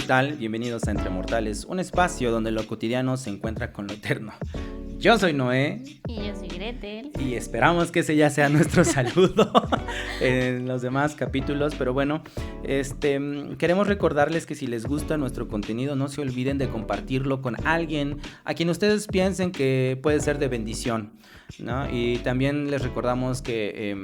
tal? Bienvenidos a Entre Mortales, un espacio donde lo cotidiano se encuentra con lo eterno. Yo soy Noé. Y yo soy Gretel. Y esperamos que ese ya sea nuestro saludo en los demás capítulos. Pero bueno, queremos recordarles que si les gusta nuestro contenido, no se olviden de compartirlo con alguien a quien ustedes piensen que puede ser de bendición, ¿no? Y también les recordamos que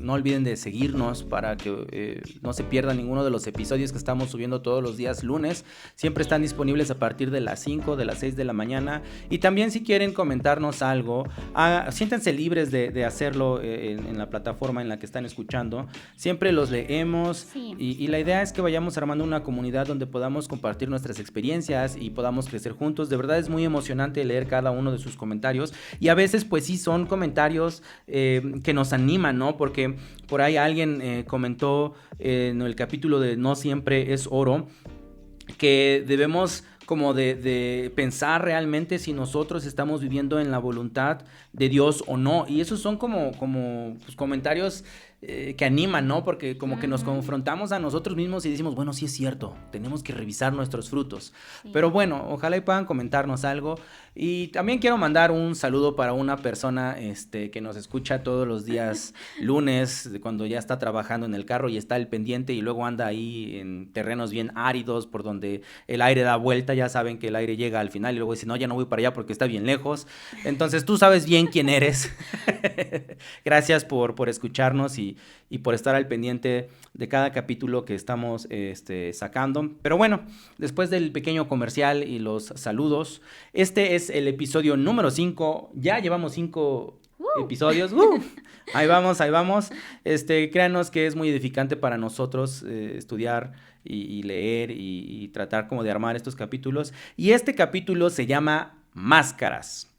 no olviden de seguirnos para que no se pierdan ninguno de los episodios que estamos subiendo todos los días lunes. Siempre están disponibles a partir de las 5, de las 6 de la mañana. Y también si quieren comentarnos algo, siéntanse libres de hacerlo en la plataforma en la que están escuchando. Siempre los leemos, Sí. y la idea es que vayamos armando una comunidad donde podamos compartir nuestras experiencias y podamos crecer juntos. De verdad es muy emocionante leer cada uno de sus comentarios, y a veces pues sí son comentarios que nos animan, ¿no? Porque por ahí alguien comentó en el capítulo de No siempre es oro, que debemos como de pensar realmente si nosotros estamos viviendo en la voluntad de Dios o no. Y esos son como pues, comentarios que animan, ¿no? Porque como que nos confrontamos a nosotros mismos y decimos, bueno, sí es cierto, tenemos que revisar nuestros frutos. Sí. Pero bueno, ojalá y puedan comentarnos algo. Y también quiero mandar un saludo para una persona que nos escucha todos los días lunes, cuando ya está trabajando en el carro y está al pendiente, y luego anda ahí en terrenos bien áridos por donde el aire da vuelta. Ya saben que el aire llega al final y luego dice, no, ya no voy para allá porque está bien lejos. Entonces tú sabes bien quién eres. Gracias por escucharnos y por estar al pendiente de cada capítulo que estamos sacando. Pero bueno, después del pequeño comercial y los saludos, este es el episodio número 5. Ya llevamos 5 episodios. Ahí vamos. Créanos que es muy edificante para nosotros estudiar y leer y tratar como de armar estos capítulos. Y este capítulo se llama Máscaras.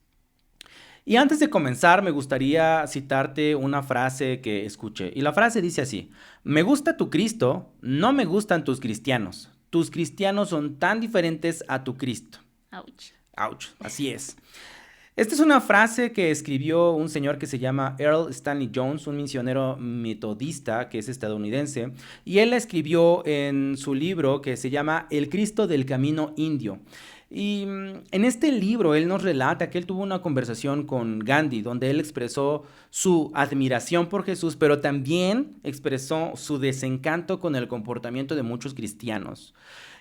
Y antes de comenzar, me gustaría citarte una frase que escuché. Y la frase dice así: me gusta tu Cristo, no me gustan tus cristianos. Tus cristianos son tan diferentes a tu Cristo. Ouch. Ouch, así es. Esta es una frase que escribió un señor que se llama Earl Stanley Jones, un misionero metodista que es estadounidense, y él la escribió en su libro que se llama El Cristo del Camino Indio. Y en este libro él nos relata que él tuvo una conversación con Gandhi, donde él expresó su admiración por Jesús, pero también expresó su desencanto con el comportamiento de muchos cristianos.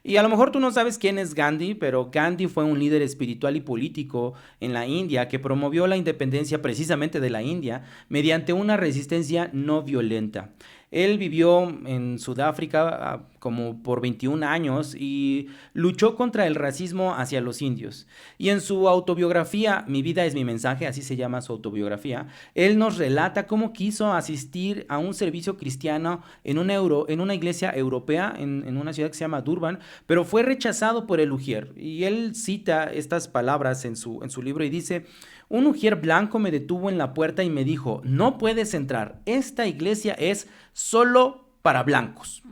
Y a lo mejor tú no sabes quién es Gandhi, pero Gandhi fue un líder espiritual y político en la India que promovió la independencia precisamente de la India mediante una resistencia no violenta. Él vivió en Sudáfrica como por 21 años y luchó contra el racismo hacia los indios. Y en su autobiografía, Mi vida es mi mensaje, así se llama su autobiografía, él nos relata cómo quiso asistir a un servicio cristiano en una iglesia europea, en una ciudad que se llama Durban, pero fue rechazado por el ujier. Y él cita estas palabras en su libro y dice: un ujier blanco me detuvo en la puerta y me dijo, no puedes entrar, esta iglesia es solo para blancos.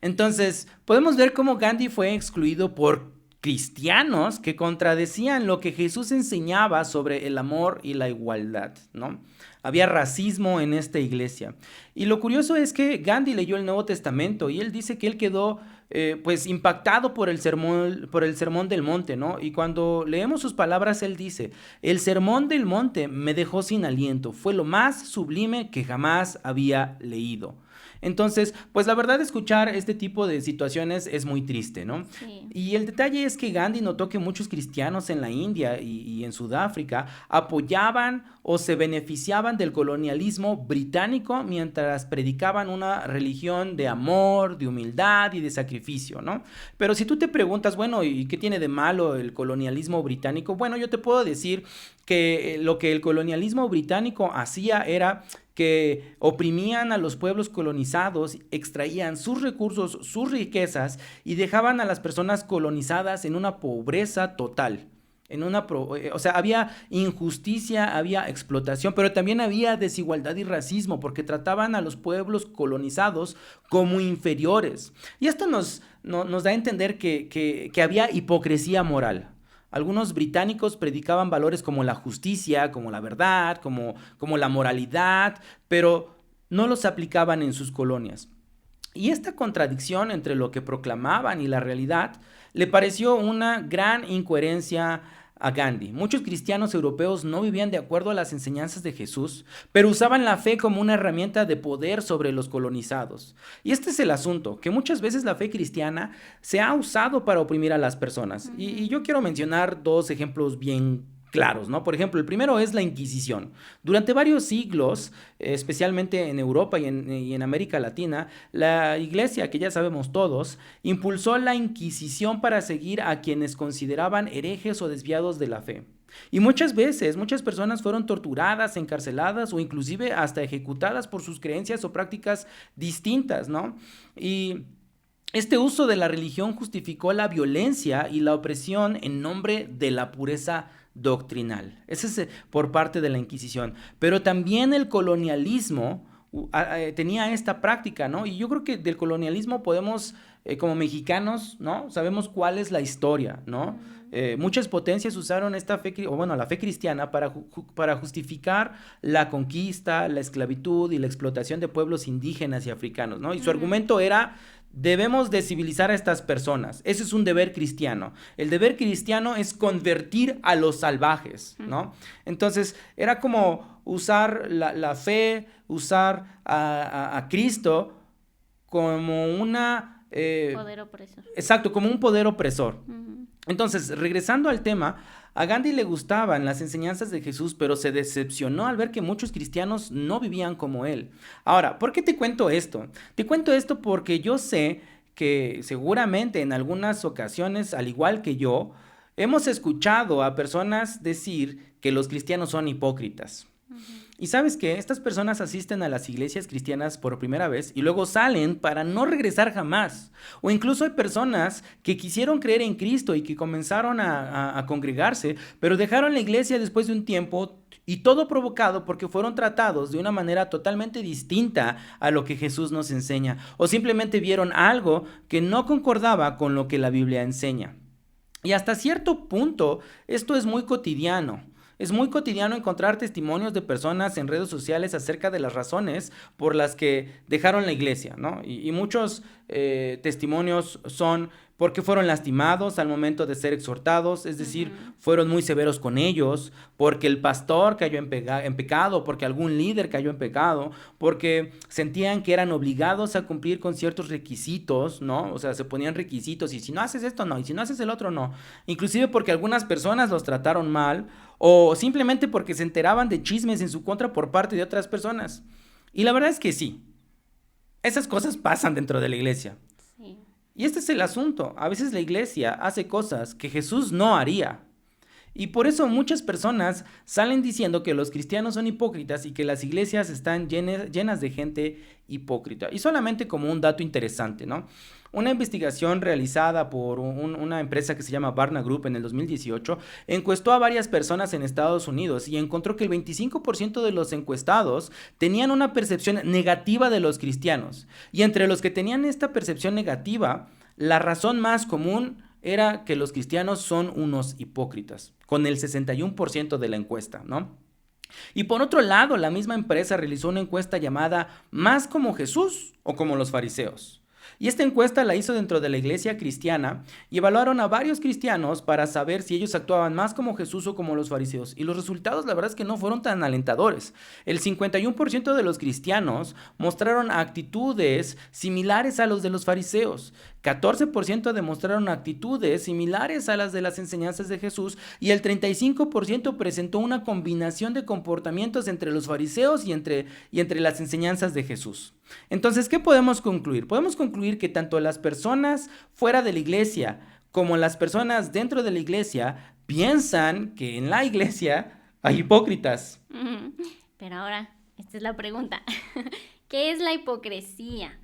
Entonces, podemos ver cómo Gandhi fue excluido por cristianos que contradecían lo que Jesús enseñaba sobre el amor y la igualdad, ¿no? Había racismo en esta iglesia. Y lo curioso es que Gandhi leyó el Nuevo Testamento y él dice que él quedó pues impactado por el sermón del monte, ¿no? Y cuando leemos sus palabras, él dice: el sermón del monte me dejó sin aliento, fue lo más sublime que jamás había leído. Entonces, pues la verdad, escuchar este tipo de situaciones es muy triste, ¿no? Sí. Y el detalle es que Gandhi notó que muchos cristianos en la India y en Sudáfrica apoyaban o se beneficiaban del colonialismo británico mientras predicaban una religión de amor, de humildad y de sacrificio, ¿no? Pero si tú te preguntas, bueno, ¿y qué tiene de malo el colonialismo británico? Bueno, yo te puedo decir que lo que el colonialismo británico hacía era que oprimían a los pueblos colonizados, extraían sus recursos, sus riquezas y dejaban a las personas colonizadas en una pobreza total. O sea, había injusticia, había explotación, pero también había desigualdad y racismo porque trataban a los pueblos colonizados como inferiores. Y esto nos da a entender que había hipocresía moral. Algunos británicos predicaban valores como la justicia, como la verdad, como la moralidad, pero no los aplicaban en sus colonias. Y esta contradicción entre lo que proclamaban y la realidad le pareció una gran incoherencia a Gandhi. Muchos cristianos europeos no vivían de acuerdo a las enseñanzas de Jesús, pero usaban la fe como una herramienta de poder sobre los colonizados. Y este es el asunto, que muchas veces la fe cristiana se ha usado para oprimir a las personas. Y yo quiero mencionar dos ejemplos bien claros, ¿no? Por ejemplo, el primero es la Inquisición. Durante varios siglos, especialmente en Europa y en América Latina, la iglesia, que ya sabemos todos, impulsó la Inquisición para seguir a quienes consideraban herejes o desviados de la fe. Y muchas veces, muchas personas fueron torturadas, encarceladas o inclusive hasta ejecutadas por sus creencias o prácticas distintas, ¿no? Y este uso de la religión justificó la violencia y la opresión en nombre de la pureza doctrinal. Ese es por parte de la Inquisición. Pero también el colonialismo tenía esta práctica, ¿no? Y yo creo que del colonialismo podemos, como mexicanos, ¿no? Sabemos cuál es la historia, ¿no? Muchas potencias usaron esta fe, o bueno, la fe cristiana para justificar la conquista, la esclavitud y la explotación de pueblos indígenas y africanos, ¿no? Y su argumento era: debemos de civilizar a estas personas. Ese es un deber cristiano. El deber cristiano es convertir a los salvajes, ¿no? Entonces, era como usar la fe, usar a Cristo como una... Poder opresor. Exacto, como un poder opresor. Entonces, regresando al tema, a Gandhi le gustaban las enseñanzas de Jesús, pero se decepcionó al ver que muchos cristianos no vivían como él. Ahora, ¿por qué te cuento esto? Te cuento esto porque yo sé que seguramente en algunas ocasiones, al igual que yo, hemos escuchado a personas decir que los cristianos son hipócritas. Y sabes que estas personas asisten a las iglesias cristianas por primera vez y luego salen para no regresar jamás. O incluso hay personas que quisieron creer en Cristo y que comenzaron a congregarse, pero dejaron la iglesia después de un tiempo, y todo provocado porque fueron tratados de una manera totalmente distinta a lo que Jesús nos enseña, o simplemente vieron algo que no concordaba con lo que la Biblia enseña. Y hasta cierto punto esto es muy cotidiano. Es muy cotidiano encontrar testimonios de personas en redes sociales acerca de las razones por las que dejaron la iglesia, ¿no? Y muchos testimonios son porque fueron lastimados al momento de ser exhortados, es decir, fueron muy severos con ellos, porque el pastor cayó en pecado, porque algún líder cayó en pecado, porque sentían que eran obligados a cumplir con ciertos requisitos, ¿no? O sea, se ponían requisitos, y si no haces esto, no, y si no haces el otro, no. Inclusive porque algunas personas los trataron mal, o simplemente porque se enteraban de chismes en su contra por parte de otras personas. Y la verdad es que sí, esas cosas pasan dentro de la iglesia. Sí. Y este es el asunto. A veces la iglesia hace cosas que Jesús no haría. Y por eso muchas personas salen diciendo que los cristianos son hipócritas y que las iglesias están llenas de gente hipócrita. Y solamente como un dato interesante, ¿no? Una investigación realizada por una empresa que se llama Barna Group en el 2018 encuestó a varias personas en Estados Unidos y encontró que el 25% de los encuestados tenían una percepción negativa de los cristianos. Y entre los que tenían esta percepción negativa, la razón más común era que los cristianos son unos hipócritas, con el 61% de la encuesta, ¿no? Y por otro lado, la misma empresa realizó una encuesta llamada ¿Más como Jesús o como los fariseos? Y esta encuesta la hizo dentro de la iglesia cristiana y evaluaron a varios cristianos para saber si ellos actuaban más como Jesús o como los fariseos. Y los resultados, la verdad es que no fueron tan alentadores. El 51% de los cristianos mostraron actitudes similares a los de los fariseos. 14% demostraron actitudes similares a las de las enseñanzas de Jesús y el 35% presentó una combinación de comportamientos entre los fariseos y entre las enseñanzas de Jesús. Entonces, ¿qué podemos concluir? Podemos concluir que tanto las personas fuera de la iglesia como las personas dentro de la iglesia piensan que en la iglesia hay hipócritas. Pero ahora, esta es la pregunta. ¿Qué es la hipocresía?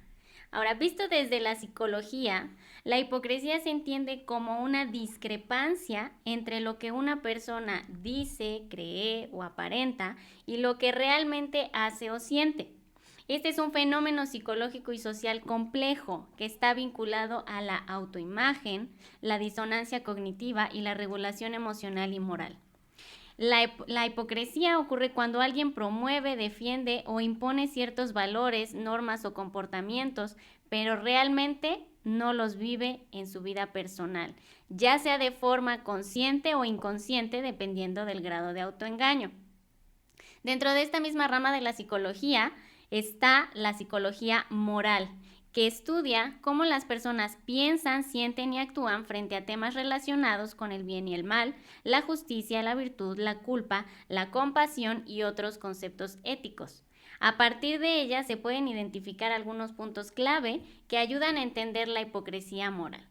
Ahora, visto desde la psicología, la hipocresía se entiende como una discrepancia entre lo que una persona dice, cree o aparenta y lo que realmente hace o siente. Este es un fenómeno psicológico y social complejo que está vinculado a la autoimagen, la disonancia cognitiva y la regulación emocional y moral. La hipocresía ocurre cuando alguien promueve, defiende o impone ciertos valores, normas o comportamientos, pero realmente no los vive en su vida personal, ya sea de forma consciente o inconsciente, dependiendo del grado de autoengaño. Dentro de esta misma rama de la psicología está la psicología moral, que estudia cómo las personas piensan, sienten y actúan frente a temas relacionados con el bien y el mal, la justicia, la virtud, la culpa, la compasión y otros conceptos éticos. A partir de ella se pueden identificar algunos puntos clave que ayudan a entender la hipocresía moral.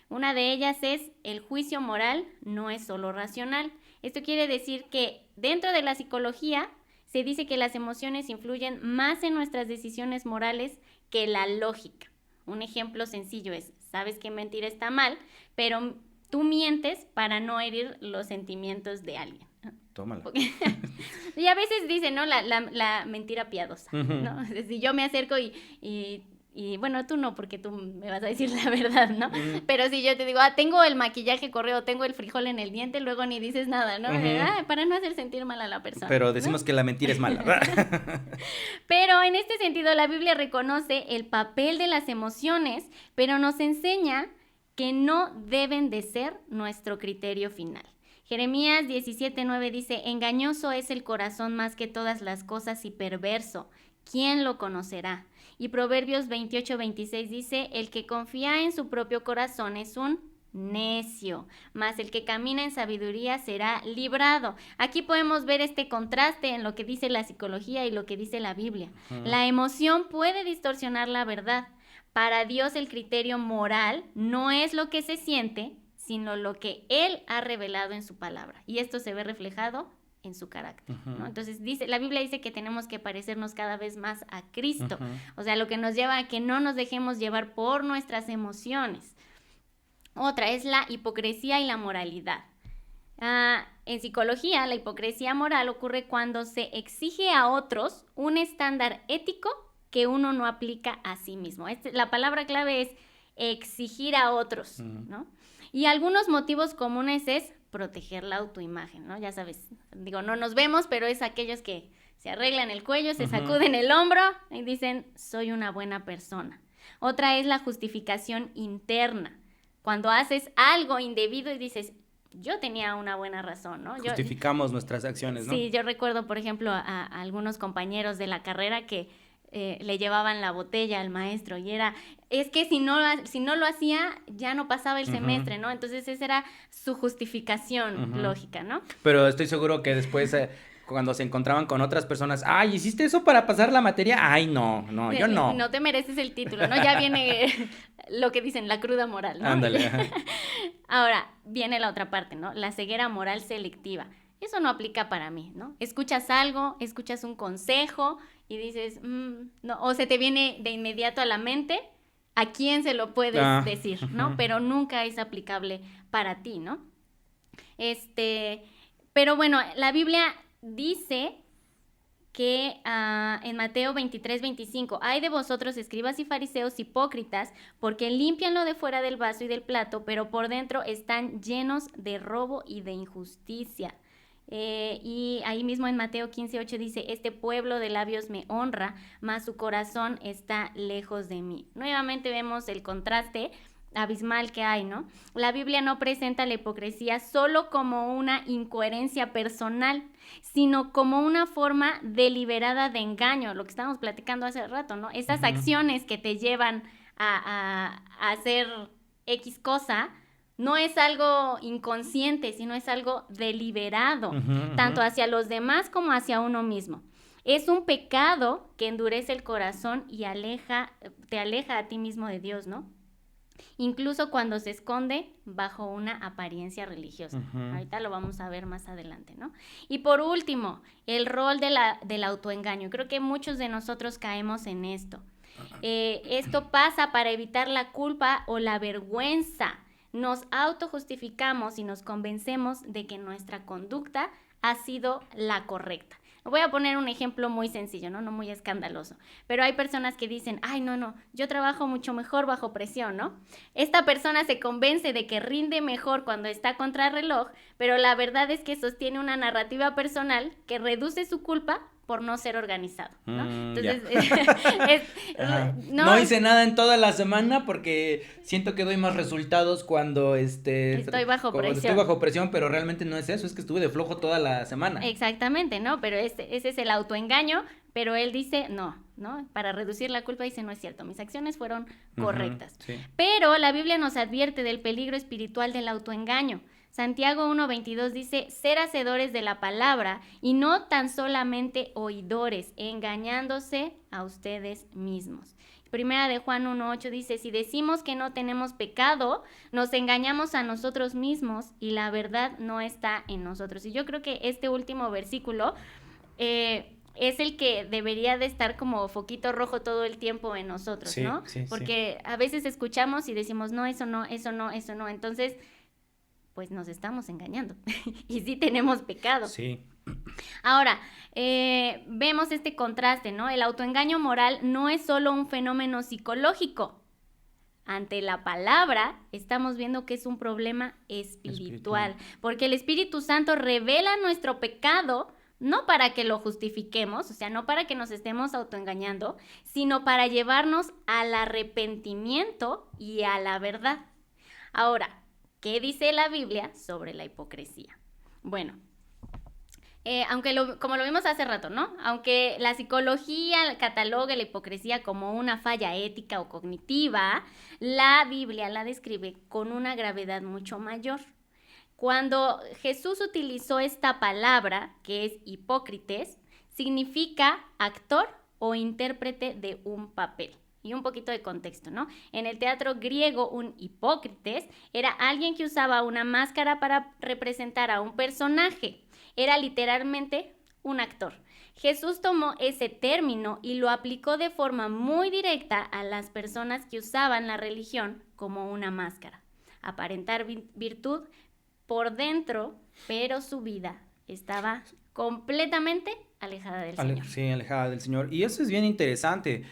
Una de ellas es: el juicio moral no es solo racional. Esto quiere decir que dentro de la psicología se dice que las emociones influyen más en nuestras decisiones morales que la lógica. Un ejemplo sencillo es: sabes que mentir está mal, pero tú mientes para no herir los sentimientos de alguien. Tómala. Y a veces dicen, ¿no? La mentira piadosa, ¿no? Si yo me acerco y bueno, tú no, porque tú me vas a decir la verdad, ¿no? Pero si yo te digo, tengo el maquillaje corrido, tengo el frijol en el diente, luego ni dices nada, ¿no? Para no hacer sentir mal a la persona. Pero decimos, ¿no?, que la mentira es mala. Pero en este sentido, la Biblia reconoce el papel de las emociones, pero nos enseña que no deben de ser nuestro criterio final. Jeremías 17:9 dice: engañoso es el corazón más que todas las cosas y perverso. ¿Quién lo conocerá? Y Proverbios 28:26 dice: el que confía en su propio corazón es un necio, mas el que camina en sabiduría será librado. Aquí podemos ver este contraste en lo que dice la psicología y lo que dice la Biblia. La emoción puede distorsionar la verdad. Para Dios el criterio moral no es lo que se siente, sino lo que Él ha revelado en su palabra. Y esto se ve reflejado en su carácter, ¿no? Entonces la Biblia dice que tenemos que parecernos cada vez más a Cristo. O sea, lo que nos lleva a que no nos dejemos llevar por nuestras emociones. Otra es la hipocresía y la moralidad. En psicología, la hipocresía moral ocurre cuando se exige a otros un estándar ético que uno no aplica a sí mismo. La palabra clave es exigir a otros, ¿no? Y algunos motivos comunes es proteger la autoimagen, ¿no? Ya sabes, digo, no nos vemos, pero es aquellos que se arreglan el cuello, se sacuden el hombro y dicen, soy una buena persona. Otra es la justificación interna. Cuando haces algo indebido y dices, yo tenía una buena razón, ¿no? Justificamos nuestras acciones, ¿no? Sí, yo recuerdo, por ejemplo, a algunos compañeros de la carrera que le llevaban la botella al maestro y es que si no lo hacía, ya no pasaba el semestre, ¿no? Entonces esa era su justificación lógica, ¿no? Pero estoy seguro que después, cuando se encontraban con otras personas, ay, ¿hiciste eso para pasar la materia? Ay, no, yo no. No te mereces el título, ¿no? Ya viene lo que dicen, la cruda moral, ¿no? Ándale. Ahora, viene la otra parte, ¿no? La ceguera moral selectiva. Eso no aplica para mí, ¿no? Escuchas algo, escuchas un consejo y dices, no, o se te viene de inmediato a la mente a quién se lo puedes decir, ¿no? Pero nunca es aplicable para ti, ¿no? Pero bueno, la Biblia dice que en Mateo 23:25, ay de vosotros, escribas y fariseos hipócritas, porque limpian lo de fuera del vaso y del plato, pero por dentro están llenos de robo y de injusticia. Y ahí mismo en Mateo 15:8 dice, este pueblo de labios me honra, mas su corazón está lejos de mí. Nuevamente vemos el contraste abismal que hay, ¿no? La Biblia no presenta la hipocresía solo como una incoherencia personal, sino como una forma deliberada de engaño, lo que estábamos platicando hace rato, ¿no? Esas acciones que te llevan a hacer X cosa, no es algo inconsciente, sino es algo deliberado, tanto hacia los demás como hacia uno mismo. Es un pecado que endurece el corazón y te aleja a ti mismo de Dios, ¿no? Incluso cuando se esconde bajo una apariencia religiosa. Ahorita lo vamos a ver más adelante, ¿no? Y por último, el rol del autoengaño. Creo que muchos de nosotros caemos en esto. Esto pasa para evitar la culpa o la vergüenza. Nos autojustificamos y nos convencemos de que nuestra conducta ha sido la correcta. Voy a poner un ejemplo muy sencillo, ¿no? No muy escandaloso. Pero hay personas que dicen, ay, no, yo trabajo mucho mejor bajo presión, ¿no? Esta persona se convence de que rinde mejor cuando está contra reloj, pero la verdad es que sostiene una narrativa personal que reduce su culpa por no ser organizado, ¿no? Entonces, no hice nada en toda la semana porque siento que doy más resultados cuando estoy bajo presión, pero realmente no es eso, es que estuve de flojo toda la semana. Exactamente, ¿no? Pero ese es el autoengaño, pero él dice, no, para reducir la culpa dice, no es cierto, mis acciones fueron correctas. Sí. Pero la Biblia nos advierte del peligro espiritual del autoengaño. Santiago 1:22 dice, ser hacedores de la palabra y no tan solamente oidores, engañándose a ustedes mismos. Primera de Juan 1:8 dice, si decimos que no tenemos pecado, nos engañamos a nosotros mismos y la verdad no está en nosotros. Y yo creo que este último versículo es el que debería de estar como foquito rojo todo el tiempo en nosotros, sí, ¿no? Sí, porque a veces escuchamos y decimos, no, eso no, eso no, eso no. Entonces, pues nos estamos engañando y sí tenemos pecado. Sí. Ahora, vemos este contraste, ¿no? El autoengaño moral no es solo un fenómeno psicológico. Ante la palabra, estamos viendo que es un problema espiritual, porque el Espíritu Santo revela nuestro pecado, no para que lo justifiquemos, o sea, no para que nos estemos autoengañando, sino para llevarnos al arrepentimiento y a la verdad. Ahora, ¿qué dice la Biblia sobre la hipocresía? Bueno, como lo vimos hace rato, ¿no? Aunque la psicología catalogue la hipocresía como una falla ética o cognitiva, la Biblia la describe con una gravedad mucho mayor. Cuando Jesús utilizó esta palabra, que es hipócrites, significa actor o intérprete de un papel. Y un poquito de contexto, ¿no? En el teatro griego, un hipócrites era alguien que usaba una máscara para representar a un personaje. Era literalmente un actor. Jesús tomó ese término y lo aplicó de forma muy directa a las personas que usaban la religión como una máscara. Aparentar virtud por dentro, pero su vida estaba completamente alejada del Señor. Sí, alejada del Señor. Y eso es bien interesante,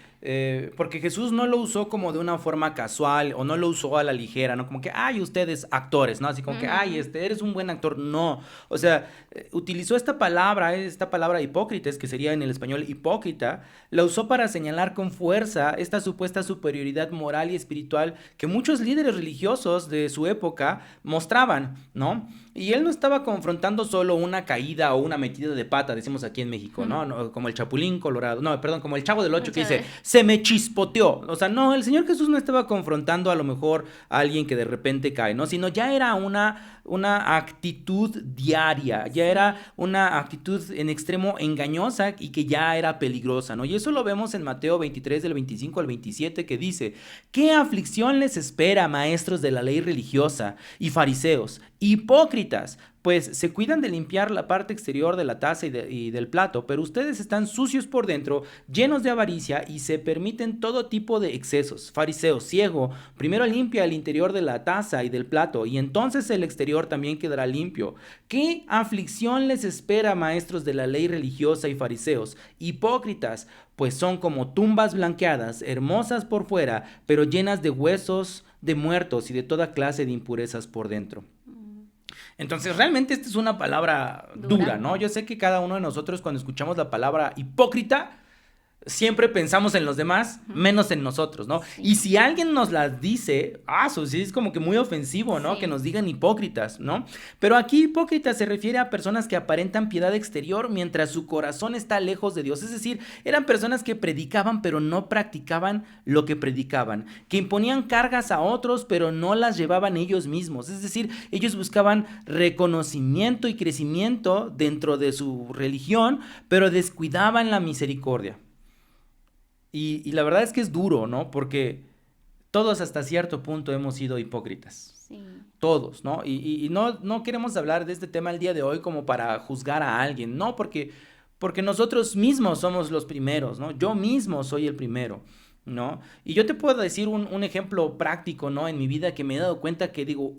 porque Jesús no lo usó como de una forma casual o no lo usó a la ligera, ¿no? Como que, ay, ustedes actores, ¿no? Así como que, ay, eres un buen actor. No, o sea, utilizó esta palabra hipócritas, que sería en el español hipócrita, la usó para señalar con fuerza esta supuesta superioridad moral y espiritual que muchos líderes religiosos de su época mostraban, ¿no? Y él no estaba confrontando solo una caída o una metida de pata, decimos aquí en México, ¿no? Como el Chapulín Colorado, no, perdón, como el Chavo del Ocho que dice, se me chispoteó. O sea, no, el Señor Jesús no estaba confrontando a lo mejor a alguien que de repente cae, ¿no? Sino ya era una actitud diaria, ya era una actitud en extremo engañosa y que ya era peligrosa, ¿no? Y eso lo vemos en Mateo 23 del 25 al 27 que dice, ¿qué aflicción les espera, maestros de la ley religiosa y fariseos, hipócritas? Pues se cuidan de limpiar la parte exterior de la taza y del plato, pero ustedes están sucios por dentro, llenos de avaricia y se permiten todo tipo de excesos. Fariseo ciego, primero limpia el interior de la taza y del plato, y entonces el exterior también quedará limpio. ¿Qué aflicción les espera, maestros de la ley religiosa y fariseos, hipócritas? Pues son como tumbas blanqueadas, hermosas por fuera, pero llenas de huesos de muertos y de toda clase de impurezas por dentro. Entonces, realmente esta es una palabra dura, ¿no? Yo sé que cada uno de nosotros cuando escuchamos la palabra hipócrita, siempre pensamos en los demás, menos en nosotros, ¿no? Sí. Y si alguien nos las dice, sí, es como que muy ofensivo, ¿no? Sí. Que nos digan hipócritas, ¿no? Pero aquí hipócrita se refiere a personas que aparentan piedad exterior mientras su corazón está lejos de Dios. Es decir, eran personas que predicaban pero no practicaban lo que predicaban, que imponían cargas a otros pero no las llevaban ellos mismos. Es decir, ellos buscaban reconocimiento y crecimiento dentro de su religión, pero descuidaban la misericordia. Y la verdad es que es duro, ¿no? Porque todos hasta cierto punto hemos sido hipócritas. Sí. Todos, ¿no? Y no queremos hablar de este tema el día de hoy como para juzgar a alguien, no, porque nosotros mismos somos los primeros, ¿no? Yo mismo soy el primero, ¿no? Y yo te puedo decir un ejemplo práctico, ¿no? En mi vida que me he dado cuenta que digo,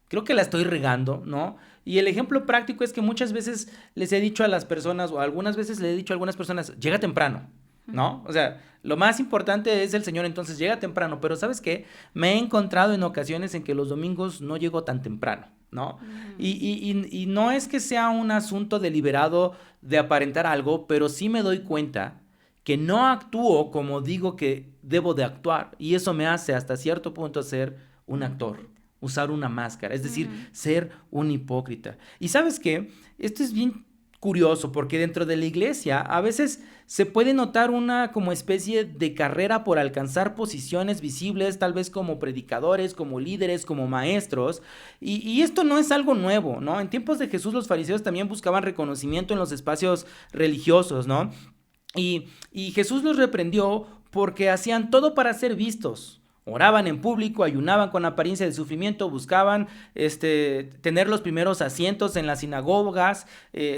creo que la estoy regando, ¿no? Y el ejemplo práctico es que muchas veces les he dicho a las personas, o algunas veces les he dicho a algunas personas, llega temprano, ¿no? O sea, lo más importante es el Señor, entonces llega temprano, pero ¿sabes qué? Me he encontrado en ocasiones en que los domingos no llego tan temprano, ¿no? Y no es que sea un asunto deliberado de aparentar algo, pero sí me doy cuenta que no actúo como digo que debo de actuar, y eso me hace hasta cierto punto ser un actor, usar una máscara, es decir, ser un hipócrita. Y ¿sabes qué? Esto es bien curioso porque dentro de la iglesia a veces se puede notar una como especie de carrera por alcanzar posiciones visibles, tal vez como predicadores, como líderes, como maestros, y esto no es algo nuevo, ¿no? En tiempos de Jesús los fariseos también buscaban reconocimiento en los espacios religiosos, ¿no? Y Jesús los reprendió porque hacían todo para ser vistos. Oraban en público, ayunaban con apariencia de sufrimiento, buscaban tener los primeros asientos en las sinagogas,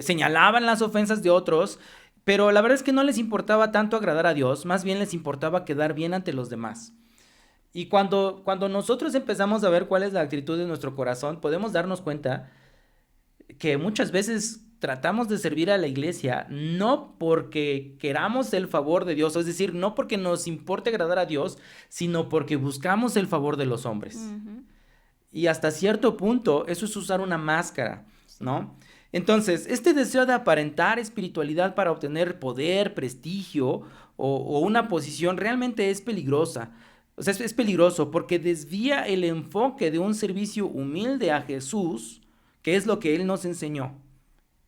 señalaban las ofensas de otros, pero la verdad es que no les importaba tanto agradar a Dios, más bien les importaba quedar bien ante los demás. Y cuando nosotros empezamos a ver cuál es la actitud de nuestro corazón, podemos darnos cuenta que muchas veces tratamos de servir a la iglesia no porque queramos el favor de Dios, es decir, no porque nos importe agradar a Dios, sino porque buscamos el favor de los hombres. Y hasta cierto punto eso es usar una máscara, ¿no? Entonces, este deseo de aparentar espiritualidad para obtener poder, prestigio o una posición realmente es peligrosa. O sea, es peligroso porque desvía el enfoque de un servicio humilde a Jesús, que es lo que Él nos enseñó,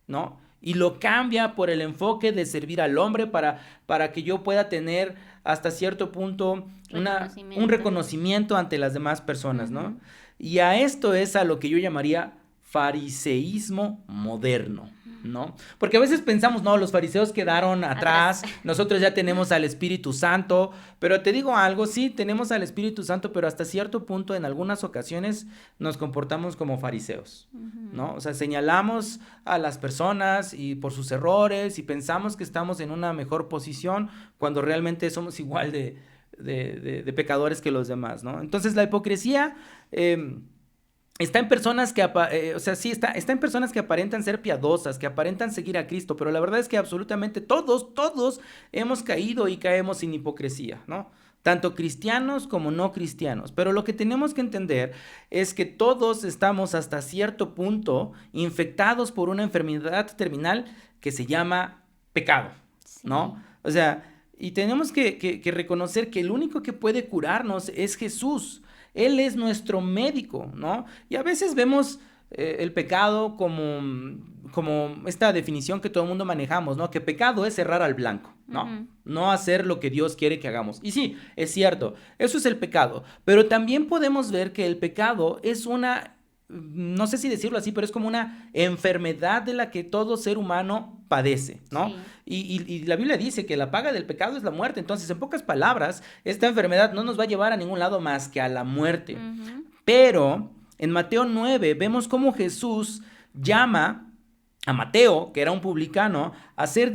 ¿no? Y lo cambia por el enfoque de servir al hombre para que yo pueda tener hasta cierto punto un reconocimiento ante las demás personas, ¿no? Y a esto es a lo que yo llamaría fariseísmo moderno, ¿no? Porque a veces pensamos, no, los fariseos quedaron atrás, nosotros ya tenemos al Espíritu Santo, pero te digo algo, sí, tenemos al Espíritu Santo, pero hasta cierto punto en algunas ocasiones nos comportamos como fariseos, ¿no? O sea, señalamos a las personas y por sus errores y pensamos que estamos en una mejor posición cuando realmente somos igual de pecadores que los demás, ¿no? Entonces la hipocresía está en personas que, está en personas que aparentan ser piadosas, que aparentan seguir a Cristo, pero la verdad es que absolutamente todos hemos caído y caemos en hipocresía, ¿no? Tanto cristianos como no cristianos. Pero lo que tenemos que entender es que todos estamos hasta cierto punto infectados por una enfermedad terminal que se llama pecado, ¿no? O sea, y tenemos que reconocer que el único que puede curarnos es Jesús. Él es nuestro médico, ¿no? Y a veces vemos el pecado como esta definición que todo el mundo manejamos, ¿no? Que pecado es errar al blanco, ¿no? No hacer lo que Dios quiere que hagamos. Y sí, es cierto, eso es el pecado. Pero también podemos ver que el pecado es no sé si decirlo así, pero es como una enfermedad de la que todo ser humano padece, ¿no? Sí. Y la Biblia dice que la paga del pecado es la muerte. Entonces, en pocas palabras, esta enfermedad no nos va a llevar a ningún lado más que a la muerte. Pero en Mateo 9 vemos cómo Jesús llama a Mateo, que era un publicano, a ser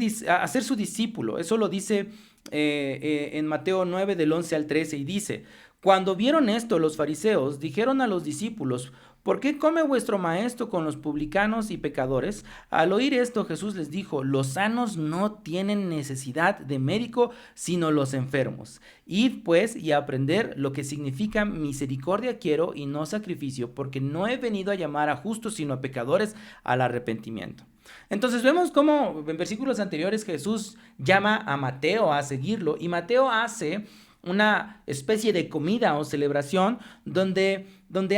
su discípulo. Eso lo dice en Mateo 9 del 11 al 13 y dice: cuando vieron esto, los fariseos dijeron a los discípulos: ¿por qué come vuestro maestro con los publicanos y pecadores? Al oír esto, Jesús les dijo: los sanos no tienen necesidad de médico, sino los enfermos. Id pues y aprender lo que significa misericordia quiero y no sacrificio, porque no he venido a llamar a justos, sino a pecadores al arrepentimiento. Entonces vemos cómo en versículos anteriores Jesús llama a Mateo a seguirlo, y Mateo hace una especie de comida o celebración donde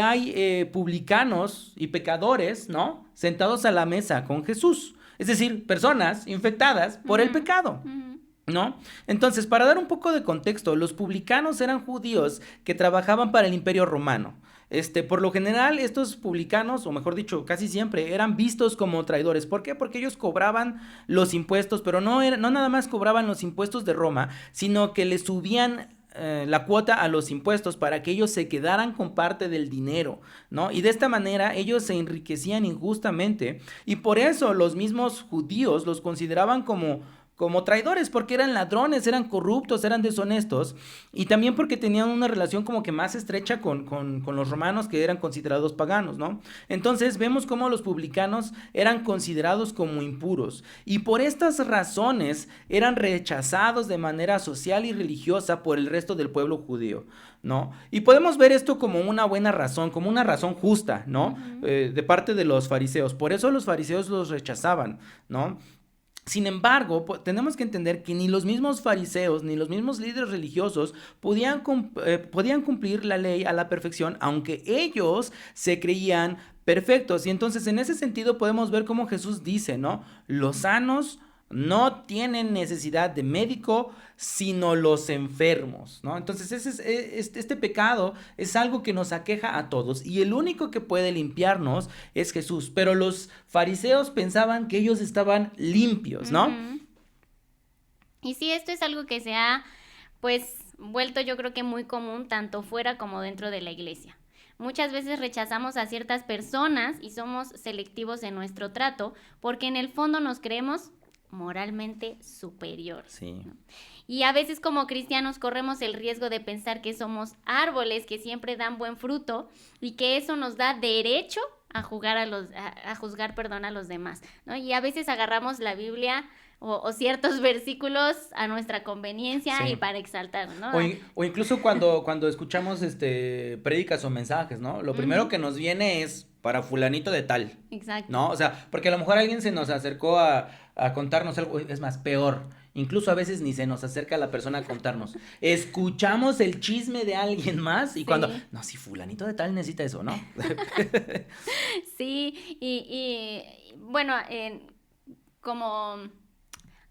hay publicanos y pecadores, ¿no? Sentados a la mesa con Jesús. Es decir, personas infectadas por el pecado, ¿no? Entonces, para dar un poco de contexto, los publicanos eran judíos que trabajaban para el Imperio Romano. Por lo general, estos publicanos, o mejor dicho, casi siempre, eran vistos como traidores. ¿Por qué? Porque ellos cobraban los impuestos, pero no nada más cobraban los impuestos de Roma, sino que le subían la cuota a los impuestos para que ellos se quedaran con parte del dinero, ¿no? Y de esta manera ellos se enriquecían injustamente, y por eso los mismos judíos los consideraban como como traidores, porque eran ladrones, eran corruptos, eran deshonestos, y también porque tenían una relación como que más estrecha con los romanos, que eran considerados paganos, ¿no? Entonces vemos cómo los publicanos eran considerados como impuros, y por estas razones eran rechazados de manera social y religiosa por el resto del pueblo judío, ¿no? Y podemos ver esto como una buena razón, como una razón justa, ¿no? De parte de los fariseos. Por eso los fariseos los rechazaban, ¿no? Sin embargo, tenemos que entender que ni los mismos fariseos ni los mismos líderes religiosos podían cumplir la ley a la perfección, aunque ellos se creían perfectos. Y entonces en ese sentido podemos ver cómo Jesús dice, ¿no? Los sanos no tienen necesidad de médico, sino los enfermos, ¿no? Entonces este pecado es algo que nos aqueja a todos, y el único que puede limpiarnos es Jesús. Pero los fariseos pensaban que ellos estaban limpios, ¿no? Uh-huh. Y sí, esto es algo que se ha, pues, vuelto yo creo que muy común tanto fuera como dentro de la iglesia. Muchas veces rechazamos a ciertas personas y somos selectivos en nuestro trato porque en el fondo nos creemos moralmente superiores. Sí. ¿No? Y a veces como cristianos corremos el riesgo de pensar que somos árboles que siempre dan buen fruto y que eso nos da derecho a juzgar a los demás, ¿no? Y a veces agarramos la Biblia o ciertos versículos a nuestra conveniencia, sí, y para exaltar, ¿no? O incluso cuando escuchamos prédicas o mensajes, ¿no? Lo primero que nos viene es para fulanito de tal. Exacto. ¿No? O sea, porque a lo mejor alguien se nos acercó a contarnos algo, es más, peor. Incluso a veces ni se nos acerca la persona a contarnos. Escuchamos el chisme de alguien más y sí, cuando, no, si fulanito de tal necesita eso, ¿no? Sí, y bueno, como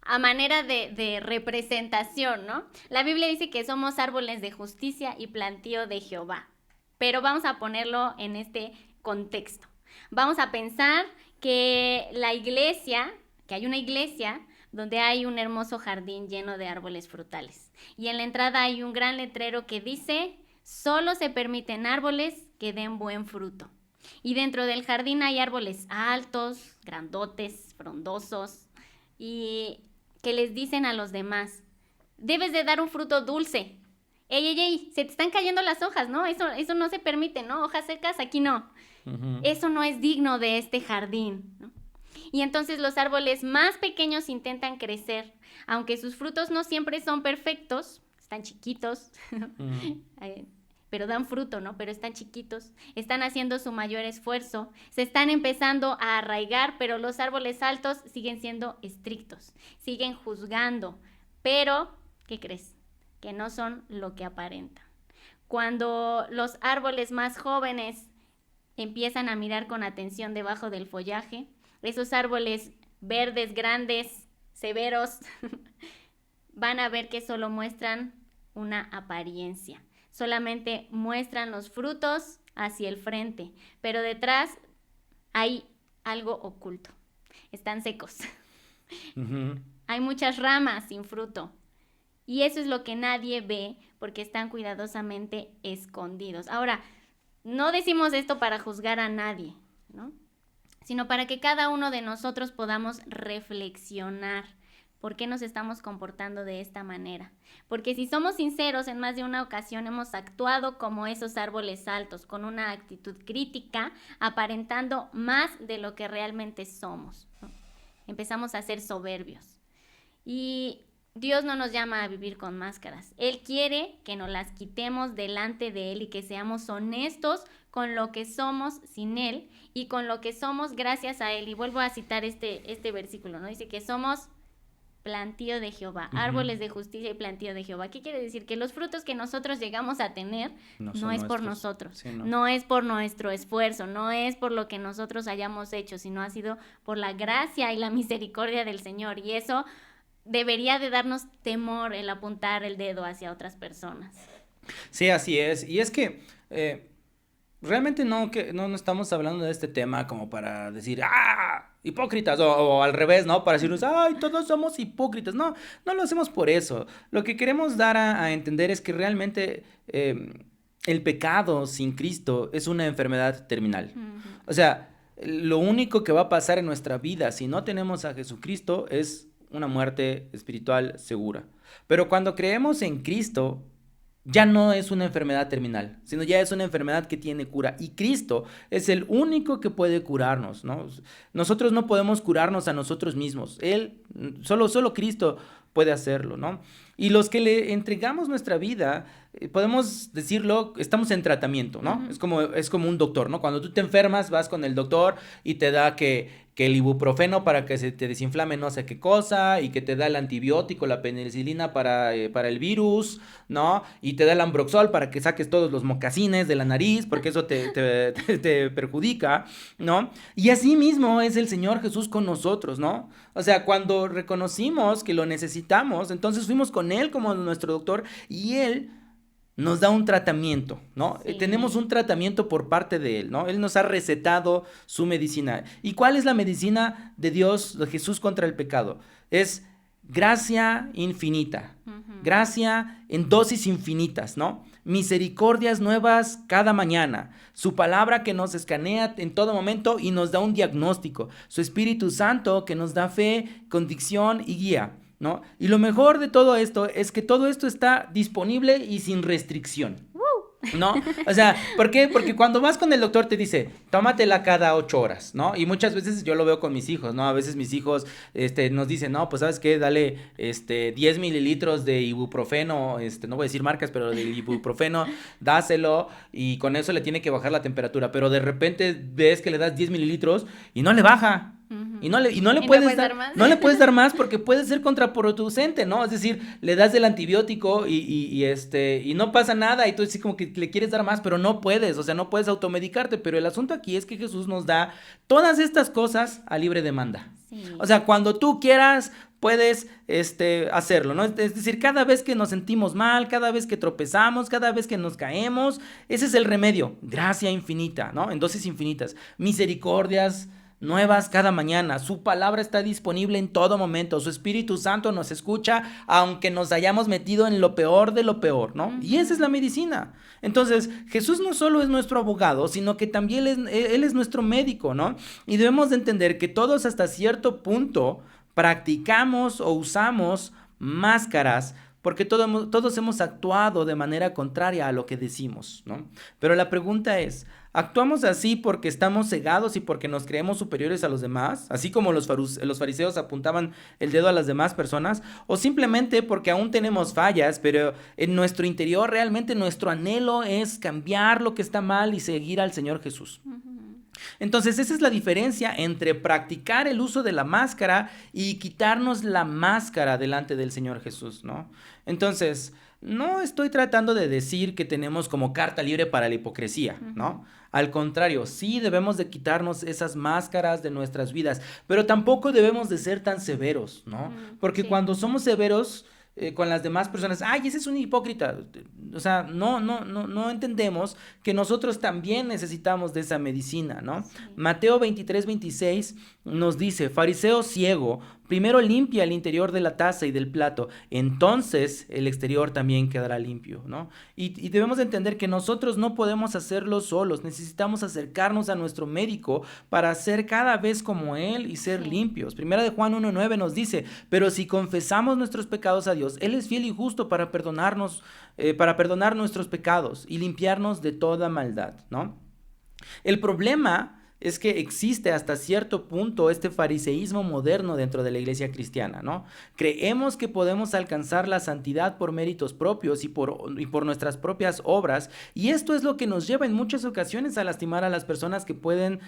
a manera de representación, ¿no? La Biblia dice que somos árboles de justicia y plantío de Jehová, pero vamos a ponerlo en este contexto. Vamos a pensar que que hay una iglesia donde hay un hermoso jardín lleno de árboles frutales. Y en la entrada hay un gran letrero que dice, solo se permiten árboles que den buen fruto. Y dentro del jardín hay árboles altos, grandotes, frondosos, y que les dicen a los demás, debes de dar un fruto dulce. Ey, se te están cayendo las hojas, ¿no? Eso no se permite, ¿no? Hojas secas, aquí no. Uh-huh. Eso no es digno de este jardín, ¿no? Y entonces los árboles más pequeños intentan crecer, aunque sus frutos no siempre son perfectos, están chiquitos, pero dan fruto, ¿no? Pero están chiquitos, están haciendo su mayor esfuerzo, se están empezando a arraigar, pero los árboles altos siguen siendo estrictos, siguen juzgando, pero, ¿qué crees? Que no son lo que aparentan. Cuando los árboles más jóvenes empiezan a mirar con atención debajo del follaje, esos árboles verdes, grandes, severos, van a ver que solo muestran una apariencia. Solamente muestran los frutos hacia el frente, pero detrás hay algo oculto. Están secos. Uh-huh. Hay muchas ramas sin fruto. Y eso es lo que nadie ve porque están cuidadosamente escondidos. Ahora, no decimos esto para juzgar a nadie, ¿no? Sino para que cada uno de nosotros podamos reflexionar por qué nos estamos comportando de esta manera. Porque si somos sinceros, en más de una ocasión hemos actuado como esos árboles altos, con una actitud crítica, aparentando más de lo que realmente somos, ¿no? Empezamos a ser soberbios. Y Dios no nos llama a vivir con máscaras. Él quiere que nos las quitemos delante de Él y que seamos honestos con lo que somos sin Él y con lo que somos gracias a Él. Y vuelvo a citar este versículo, ¿no? Dice que somos plantío de Jehová, uh-huh, árboles de justicia y plantío de Jehová. ¿Qué quiere decir? Que los frutos que nosotros llegamos a tener no es por nosotros, sí, no es por nuestro esfuerzo, no es por lo que nosotros hayamos hecho, sino ha sido por la gracia y la misericordia del Señor. Y eso debería de darnos temor el apuntar el dedo hacia otras personas. Sí, así es. Y es que realmente no estamos hablando de este tema como para decir, hipócritas, o al revés, ¿no? Para decirnos, todos somos hipócritas. No lo hacemos por eso. Lo que queremos dar a entender es que realmente el pecado sin Cristo es una enfermedad terminal. Uh-huh. O sea, lo único que va a pasar en nuestra vida si no tenemos a Jesucristo es una muerte espiritual segura. Pero cuando creemos en Cristo, ya no es una enfermedad terminal, sino ya es una enfermedad que tiene cura. Y Cristo es el único que puede curarnos, ¿no? Nosotros no podemos curarnos a nosotros mismos. Solo Cristo puede hacerlo, ¿no? Y los que le entregamos nuestra vida, podemos decirlo, estamos en tratamiento, ¿no? Es como un doctor, ¿no? Cuando tú te enfermas, vas con el doctor y te da que el ibuprofeno para que se te desinflame no sé qué cosa, y que te da el antibiótico, la penicilina para el virus, ¿no? Y te da el Ambroxol para que saques todos los mocasines de la nariz, porque eso te perjudica, ¿no? Y así mismo es el Señor Jesús con nosotros, ¿no? O sea, cuando reconocimos que lo necesitamos, entonces fuimos con Él como nuestro doctor y Él nos da un tratamiento, ¿no? Sí. Tenemos un tratamiento por parte de Él, ¿no? Él nos ha recetado su medicina. ¿Y cuál es la medicina de Dios, de Jesús contra el pecado? Es gracia infinita, gracia en dosis infinitas, ¿no? Misericordias nuevas cada mañana, su palabra que nos escanea en todo momento y nos da un diagnóstico, su Espíritu Santo que nos da fe, convicción y guía, ¿no? Y lo mejor de todo esto es que todo esto está disponible y sin restricción, ¿no? O sea, ¿por qué? Porque cuando vas con el doctor te dice, tómatela cada 8 horas, ¿no? Y muchas veces yo lo veo con mis hijos, ¿no? A veces mis hijos nos dicen, no, pues ¿sabes qué? Dale 10 mililitros de ibuprofeno, no voy a decir marcas, pero del ibuprofeno, dáselo y con eso le tiene que bajar la temperatura, pero de repente ves que le das 10 mililitros y no le baja. Y no le puedes dar más. No le puedes dar más porque puede ser contraproducente, ¿no? Es decir, le das el antibiótico y no pasa nada y tú así como que le quieres dar más, pero no puedes, o sea, no puedes automedicarte, pero el asunto aquí es que Jesús nos da todas estas cosas a libre demanda. Sí. O sea, cuando tú quieras puedes hacerlo, ¿no? Es decir, cada vez que nos sentimos mal, cada vez que tropezamos, cada vez que nos caemos, ese es el remedio, gracia infinita, ¿no? En dosis infinitas, misericordias nuevas cada mañana, su palabra está disponible en todo momento, su Espíritu Santo nos escucha aunque nos hayamos metido en lo peor de lo peor, ¿no? Y esa es la medicina. Entonces, Jesús no solo es nuestro abogado, sino que también Él es nuestro médico, ¿no? Y debemos de entender que todos hasta cierto punto practicamos o usamos máscaras porque todos hemos actuado de manera contraria a lo que decimos, ¿no? Pero la pregunta es, ¿actuamos así porque estamos cegados y porque nos creemos superiores a los demás? Así como los fariseos apuntaban el dedo a las demás personas, o simplemente porque aún tenemos fallas, pero en nuestro interior realmente nuestro anhelo es cambiar lo que está mal y seguir al Señor Jesús. Entonces esa es la diferencia entre practicar el uso de la máscara y quitarnos la máscara delante del Señor Jesús, ¿no? Entonces, no estoy tratando de decir que tenemos como carta libre para la hipocresía, ¿no? Al contrario, sí debemos de quitarnos esas máscaras de nuestras vidas, pero tampoco debemos de ser tan severos, ¿no? Porque cuando somos severos con las demás personas, ¡ay, ese es un hipócrita! O sea, no entendemos que nosotros también necesitamos de esa medicina, ¿no? Sí. Mateo 23:26 nos dice, fariseo ciego, primero limpia el interior de la taza y del plato, entonces el exterior también quedará limpio, ¿no? Y debemos entender que nosotros no podemos hacerlo solos, necesitamos acercarnos a nuestro médico para ser cada vez como Él y ser limpios. Primera de Juan 1:9 nos dice, pero si confesamos nuestros pecados a Dios, Él es fiel y justo para perdonar nuestros pecados y limpiarnos de toda maldad, ¿no? El problema es que existe hasta cierto punto este fariseísmo moderno dentro de la iglesia cristiana, ¿no? Creemos que podemos alcanzar la santidad por méritos propios y por nuestras propias obras, y esto es lo que nos lleva en muchas ocasiones a lastimar a las personas que pueden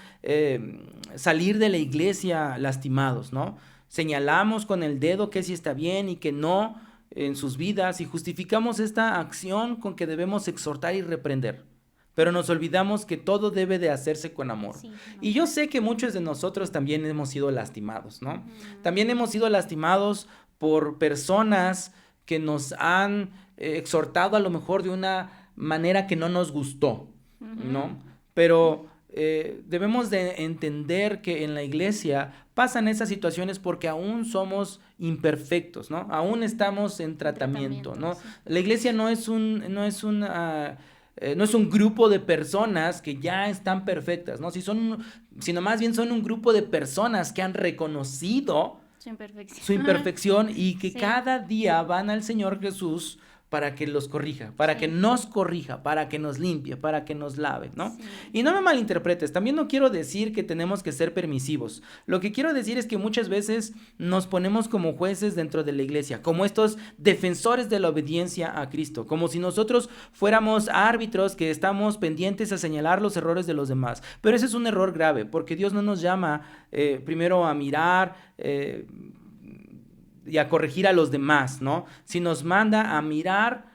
salir de la iglesia lastimados, ¿no? Señalamos con el dedo que sí está bien y que no en sus vidas y justificamos esta acción con que debemos exhortar y reprender. Pero nos olvidamos que todo debe de hacerse con amor. Sí, no. Y yo sé que muchos de nosotros también hemos sido lastimados, ¿no? También hemos sido lastimados por personas que nos han exhortado a lo mejor de una manera que no nos gustó, ¿no? Pero debemos de entender que en la iglesia pasan esas situaciones porque aún somos imperfectos, ¿no? Aún estamos en tratamiento, ¿no? Sí. La iglesia no es un grupo de personas que ya están perfectas, ¿no? Sino más bien son un grupo de personas que han reconocido su imperfección y que Sí. cada día van al Señor Jesús para que los corrija, para que nos corrija, para que nos limpie, para que nos lave, ¿no? Sí. Y no me malinterpretes, también no quiero decir que tenemos que ser permisivos. Lo que quiero decir es que muchas veces nos ponemos como jueces dentro de la iglesia, como estos defensores de la obediencia a Cristo, como si nosotros fuéramos árbitros que estamos pendientes a señalar los errores de los demás. Pero ese es un error grave, porque Dios no nos llama primero a mirar y a corregir a los demás, ¿no? Si nos manda a mirar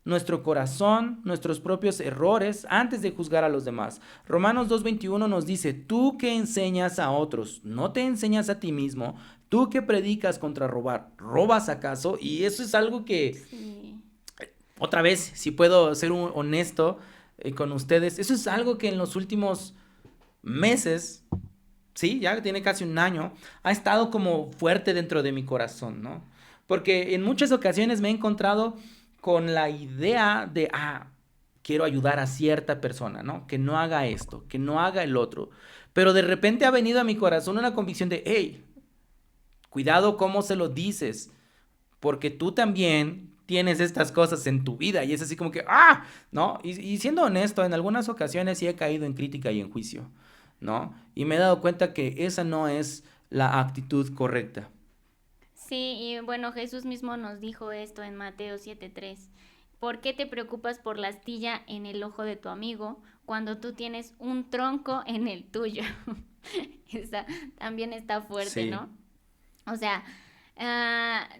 nuestro corazón, nuestros propios errores, antes de juzgar a los demás. Romanos 2:21 nos dice, tú que enseñas a otros, ¿no te enseñas a ti mismo? Tú que predicas contra robar, ¿robas acaso? Y eso es algo que, Sí. otra vez, si puedo ser honesto con ustedes, eso es algo que en los últimos meses, sí, ya tiene casi un año, ha estado como fuerte dentro de mi corazón, ¿no? Porque en muchas ocasiones me he encontrado con la idea de, quiero ayudar a cierta persona, ¿no? Que no haga esto, que no haga el otro. Pero de repente ha venido a mi corazón una convicción de, hey, cuidado cómo se lo dices, porque tú también tienes estas cosas en tu vida y es así como que, ¿no? Y siendo honesto, en algunas ocasiones sí he caído en crítica y en juicio, ¿no? Y me he dado cuenta que esa no es la actitud correcta. Sí, y bueno, Jesús mismo nos dijo esto en Mateo 7:3. ¿Por qué te preocupas por la astilla en el ojo de tu amigo cuando tú tienes un tronco en el tuyo? Esa también está fuerte, Sí. ¿no? O sea,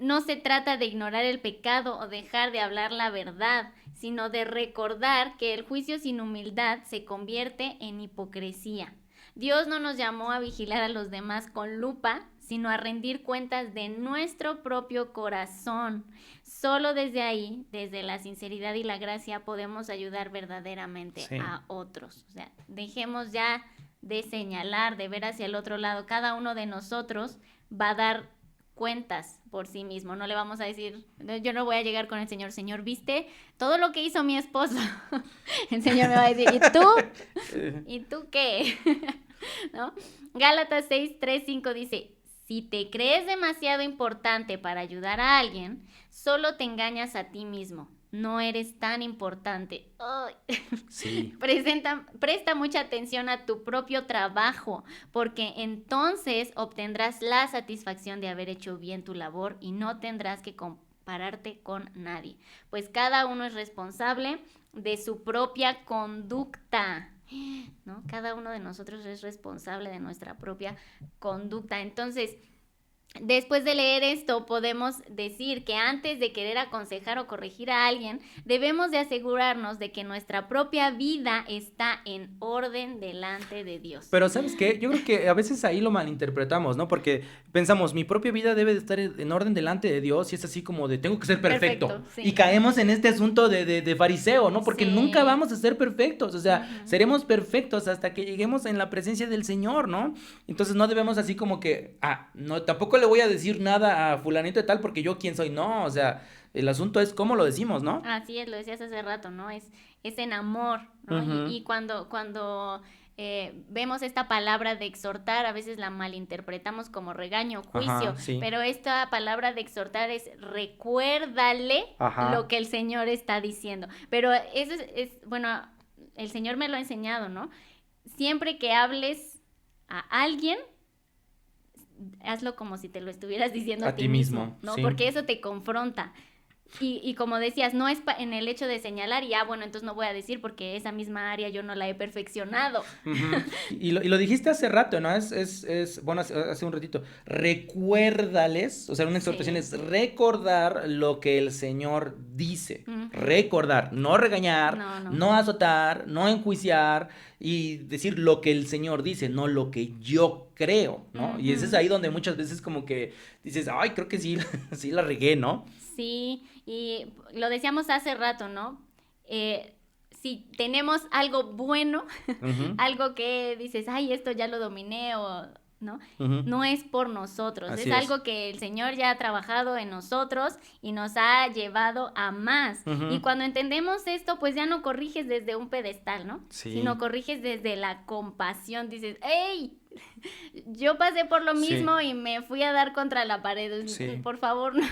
no se trata de ignorar el pecado o dejar de hablar la verdad, sino de recordar que el juicio sin humildad se convierte en hipocresía. Dios no nos llamó a vigilar a los demás con lupa, sino a rendir cuentas de nuestro propio corazón. Solo desde ahí, desde la sinceridad y la gracia, podemos ayudar verdaderamente Sí. a otros. O sea, dejemos ya de señalar, de ver hacia el otro lado. Cada uno de nosotros va a dar cuentas por sí mismo. No le vamos a decir, yo no voy a llegar con el Señor, Señor, ¿viste todo lo que hizo mi esposo? El Señor me va a decir, ¿y tú? ¿Y tú qué? ¿No? Gálatas 6:3-5 dice, si te crees demasiado importante para ayudar a alguien, solo te engañas a ti mismo. No eres tan importante. Ay. Sí. Presta mucha atención a tu propio trabajo, porque entonces obtendrás la satisfacción de haber hecho bien tu labor y no tendrás que compararte con nadie, pues cada uno es responsable de su propia conducta, ¿no? Cada uno de nosotros es responsable de nuestra propia conducta. Entonces, después de leer esto, podemos decir que antes de querer aconsejar o corregir a alguien, debemos de asegurarnos de que nuestra propia vida está en orden delante de Dios. Pero ¿sabes qué? Yo creo que a veces ahí lo malinterpretamos, ¿no? Porque pensamos, mi propia vida debe de estar en orden delante de Dios y es así como de, tengo que ser perfecto. Sí. Y caemos en este asunto de fariseo, ¿no? Porque Sí. nunca vamos a ser perfectos, o sea, seremos perfectos hasta que lleguemos en la presencia del Señor, ¿no? Entonces no debemos así como que, no, tampoco le voy a decir nada a fulanito de tal porque yo quién soy, no, o sea, el asunto es cómo lo decimos, ¿no? Así es, lo decías hace rato, ¿no? Es en amor, ¿no? Y cuando vemos esta palabra de exhortar, a veces la malinterpretamos como regaño, juicio, Sí. pero esta palabra de exhortar es recuérdale lo que el Señor está diciendo. Pero eso bueno, el Señor me lo ha enseñado, ¿no? Siempre que hables a alguien, hazlo como si te lo estuvieras diciendo a ti mismo, ¿no? Sí. Porque eso te confronta. Y como decías, no es en el hecho de señalar y bueno, entonces no voy a decir porque esa misma área yo no la he perfeccionado. Y lo dijiste hace rato, ¿no? Bueno, hace un ratito. Recuérdales, o sea, una exhortación es recordar lo que el Señor dice. Recordar, no regañar, no azotar, no enjuiciar y decir lo que el Señor dice, no lo que yo creo, ¿no? Y ese es ahí donde muchas veces como que dices, ay, creo que sí, sí la regué, ¿no? Sí, y lo decíamos hace rato, ¿no? Si tenemos algo bueno, algo que dices, ay, esto ya lo dominé o... ¿no? No es por nosotros, es algo que el Señor ya ha trabajado en nosotros y nos ha llevado a más. Y cuando entendemos esto, pues ya no corriges desde un pedestal, ¿no? Sí. Sino corriges desde la compasión, dices, ¡hey! yo pasé por lo Sí. mismo y me fui a dar contra la pared. Sí. Por favor, no,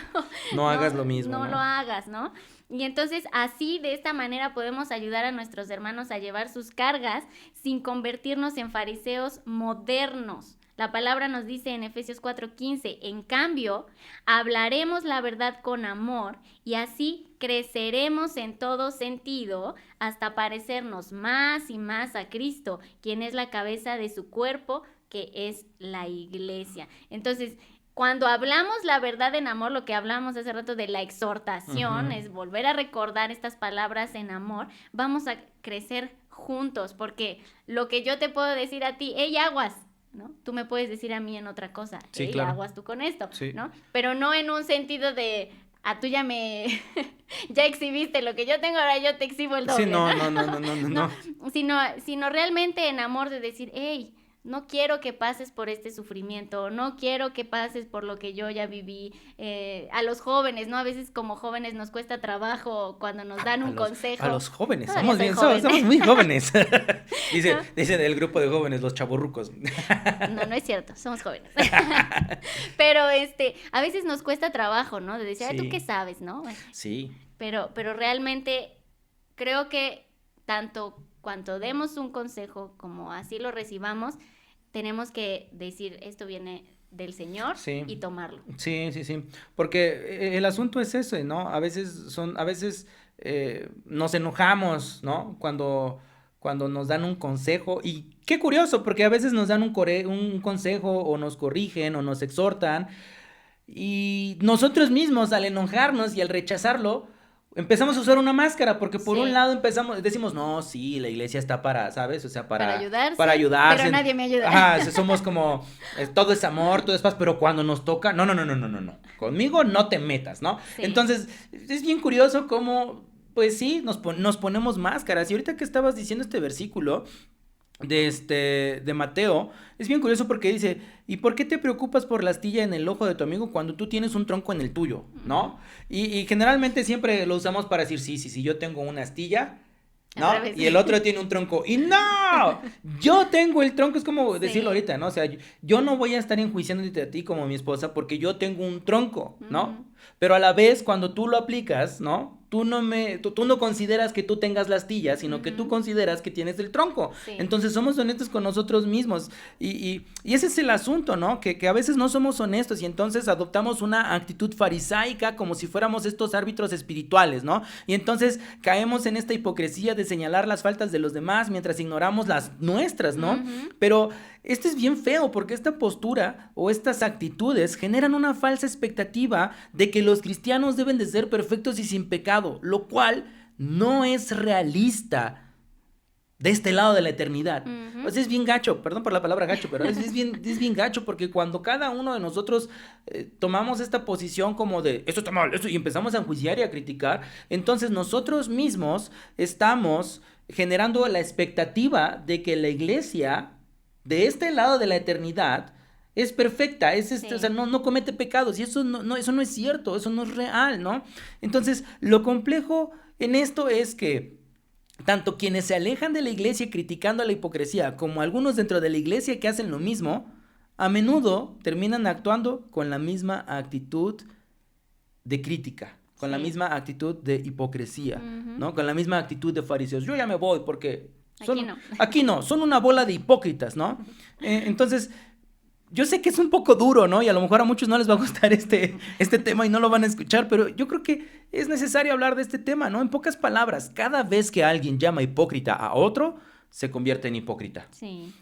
No hagas lo mismo, no ¿no? lo hagas, ¿no? Y entonces así, de esta manera, podemos ayudar a nuestros hermanos a llevar sus cargas sin convertirnos en fariseos modernos. La palabra nos dice en Efesios 4:15, en cambio, hablaremos la verdad con amor y así creceremos en todo sentido hasta parecernos más y más a Cristo, quien es la cabeza de su cuerpo, que es la iglesia. Entonces, cuando hablamos la verdad en amor, lo que hablamos hace rato de la exhortación, es volver a recordar estas palabras en amor, vamos a crecer juntos, porque lo que yo te puedo decir a ti, hey, aguas, ¿no? Tú me puedes decir a mí en otra cosa, Sí, hey, claro. aguas tú con esto, Sí. ¿no? Pero no en un sentido de, tú ya ya exhibiste lo que yo tengo, ahora yo te exhibo el doble. Sí, no. Sino realmente en amor de decir, hey, no quiero que pases por este sufrimiento, no quiero que pases por lo que yo ya viví. A los jóvenes, ¿no? A veces como jóvenes nos cuesta trabajo cuando nos dan un consejo. A los jóvenes, Todavía soy somos joven. muy jóvenes. Dice, ¿No? Dicen el grupo de jóvenes, los chavorrucos. No es cierto, somos jóvenes. Pero a veces nos cuesta trabajo, ¿no? De decir, ay, Sí. ¿tú qué sabes, no? Sí, Pero realmente creo que tanto cuanto demos un consejo como así lo recibamos, tenemos que decir, esto viene del Señor, Sí. y tomarlo. sí. Porque el asunto es ese, ¿no? A veces nos enojamos, ¿no? Cuando nos dan un consejo. Y qué curioso, porque a veces nos dan un consejo o nos corrigen o nos exhortan. Y nosotros mismos, al enojarnos y al rechazarlo, empezamos a usar una máscara, porque por Sí. un lado decimos, no, sí, la iglesia está para, ¿sabes? O sea, Para ayudarse, para ayudarse. pero nadie me ayuda. Ajá, somos como, todo es amor, todo es paz, pero cuando nos toca, no, conmigo no te metas, ¿no? Sí. Entonces, es bien curioso cómo, pues sí, nos ponemos máscaras. Y ahorita que estabas diciendo este versículo de Mateo, es bien curioso porque dice, ¿y por qué te preocupas por la astilla en el ojo de tu amigo cuando tú tienes un tronco en el tuyo? ¿No? Y generalmente siempre lo usamos para decir, sí, yo tengo una astilla, ¿no? Al revés. Y el otro tiene un tronco. ¡Y no! Yo tengo el tronco, es como Sí. decirlo ahorita, ¿no? O sea, yo no voy a estar enjuiciándote a ti como mi esposa porque yo tengo un tronco, ¿no? Pero a la vez, cuando tú lo aplicas, ¿no? Tú no consideras que tú tengas la astilla, sino que tú consideras que tienes el tronco. Sí. Entonces somos honestos con nosotros mismos. Y ese es el asunto, ¿no? Que a veces no somos honestos y entonces adoptamos una actitud farisaica como si fuéramos estos árbitros espirituales, ¿no? Y entonces caemos en esta hipocresía de señalar las faltas de los demás mientras ignoramos las nuestras, ¿no? Pero esto es bien feo porque esta postura o estas actitudes generan una falsa expectativa de que los cristianos deben de ser perfectos y sin pecado, lo cual no es realista de este lado de la eternidad. O sea, es bien gacho, perdón por la palabra gacho, pero es bien gacho porque cuando cada uno de nosotros tomamos esta posición como de esto está mal, esto, y empezamos a enjuiciar y a criticar, entonces nosotros mismos estamos generando la expectativa de que la iglesia de este lado de la eternidad es perfecta, Sí. o sea, no comete pecados, y eso eso no es cierto, eso no es real, ¿no? Entonces, lo complejo en esto es que tanto quienes se alejan de la iglesia criticando a la hipocresía, como algunos dentro de la iglesia que hacen lo mismo, a menudo terminan actuando con la misma actitud de crítica, con la misma actitud de hipocresía, ¿no? Con la misma actitud de fariseos. Yo ya me voy porque aquí no, son una bola de hipócritas, ¿no? Entonces, yo sé que es un poco duro, ¿no? Y a lo mejor a muchos no les va a gustar este tema y no lo van a escuchar, pero yo creo que es necesario hablar de este tema, ¿no? En pocas palabras, cada vez que alguien llama hipócrita a otro, se convierte en hipócrita, Sí.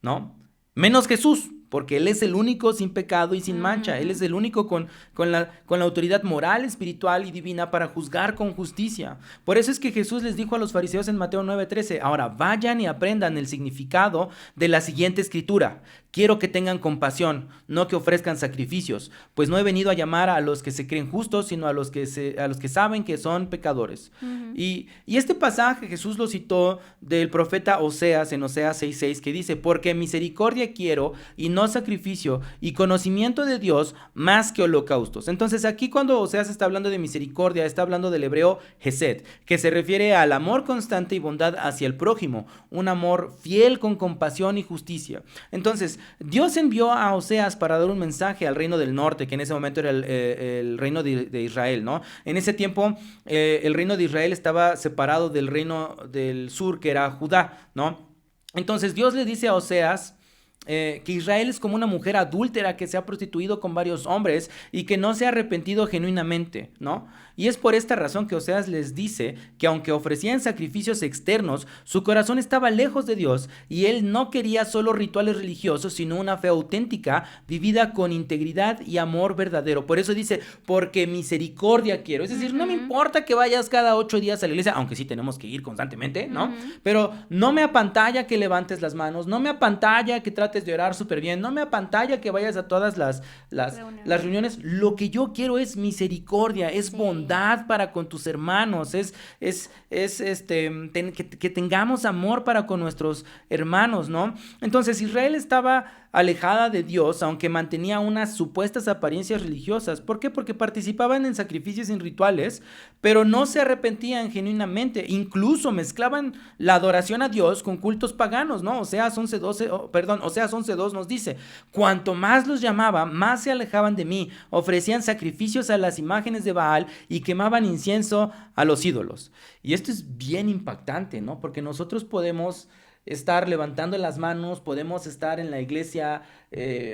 ¿no? Menos Jesús, porque Él es el único sin pecado y sin mancha. Él es el único con la autoridad moral, espiritual y divina para juzgar con justicia. Por eso es que Jesús les dijo a los fariseos en Mateo 9:13, ahora vayan y aprendan el significado de la siguiente escritura. Quiero que tengan compasión, no que ofrezcan sacrificios, pues no he venido a llamar a los que se creen justos, sino a los que saben que son pecadores. Y este pasaje Jesús lo citó del profeta Oseas en Oseas 6:6, que dice, porque misericordia quiero y no sacrificio, y conocimiento de Dios más que holocaustos. Entonces aquí cuando Oseas está hablando de misericordia, está hablando del hebreo hesed, que se refiere al amor constante y bondad hacia el prójimo, un amor fiel con compasión y justicia. Entonces, Dios envió a Oseas para dar un mensaje al reino del norte, que en ese momento era el reino de Israel, ¿no? En ese tiempo el reino de Israel estaba separado del reino del sur, que era Judá, ¿no? Entonces Dios le dice a Oseas que Israel es como una mujer adúltera que se ha prostituido con varios hombres y que no se ha arrepentido genuinamente, ¿no? Y es por esta razón que Oseas les dice que aunque ofrecían sacrificios externos, su corazón estaba lejos de Dios y él no quería solo rituales religiosos, sino una fe auténtica vivida con integridad y amor verdadero. Por eso dice, porque misericordia quiero. Es decir, no me importa que vayas cada 8 días a la iglesia, aunque sí tenemos que ir constantemente, ¿no? Pero no me apantalla que levantes las manos, no me apantalla que trates de orar súper bien, no me apantalla que vayas a todas las reuniones. Lo que yo quiero es misericordia, es bondad para con tus hermanos, que tengamos amor para con nuestros hermanos, ¿no? Entonces Israel estaba alejada de Dios, aunque mantenía unas supuestas apariencias religiosas. ¿Por qué? Porque participaban en sacrificios y en rituales, pero no se arrepentían genuinamente. Incluso mezclaban la adoración a Dios con cultos paganos, ¿no? Oseas 11:2 nos dice, cuanto más los llamaba, más se alejaban de mí, ofrecían sacrificios a las imágenes de Baal y quemaban incienso a los ídolos. Y esto es bien impactante, ¿no? Porque nosotros podemos estar levantando las manos, podemos estar en la iglesia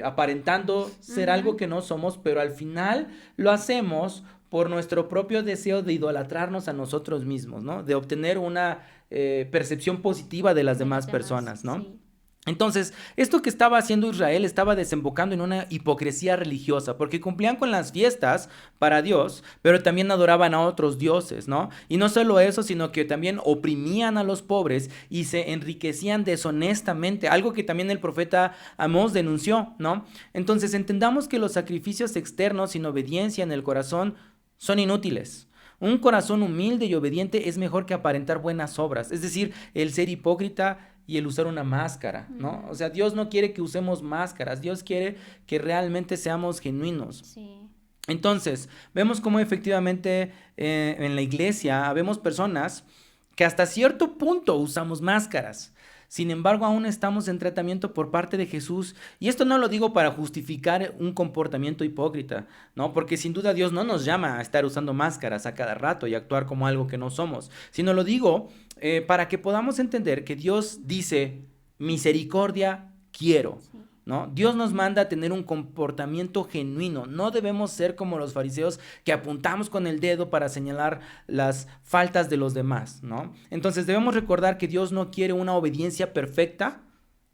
aparentando ser algo que no somos, pero al final lo hacemos por nuestro propio deseo de idolatrarnos a nosotros mismos, ¿no? De obtener una percepción positiva de las demás personas, ¿no? Sí. Entonces, esto que estaba haciendo Israel estaba desembocando en una hipocresía religiosa, porque cumplían con las fiestas para Dios, pero también adoraban a otros dioses, ¿no? Y no solo eso, sino que también oprimían a los pobres y se enriquecían deshonestamente, algo que también el profeta Amós denunció, ¿no? Entonces, entendamos que los sacrificios externos sin obediencia en el corazón son inútiles. Un corazón humilde y obediente es mejor que aparentar buenas obras, es decir, el ser hipócrita y el usar una máscara, ¿no? O sea, Dios no quiere que usemos máscaras, Dios quiere que realmente seamos genuinos. Sí. Entonces, vemos cómo efectivamente en la iglesia vemos personas que hasta cierto punto usamos máscaras. Sin embargo, aún estamos en tratamiento por parte de Jesús. Y esto no lo digo para justificar un comportamiento hipócrita, ¿no? Porque sin duda Dios no nos llama a estar usando máscaras a cada rato y actuar como algo que no somos. Sino lo digo para que podamos entender que Dios dice, misericordia quiero, ¿no? Dios nos manda a tener un comportamiento genuino. No debemos ser como los fariseos que apuntamos con el dedo para señalar las faltas de los demás, ¿no? Entonces debemos recordar que Dios no quiere una obediencia perfecta,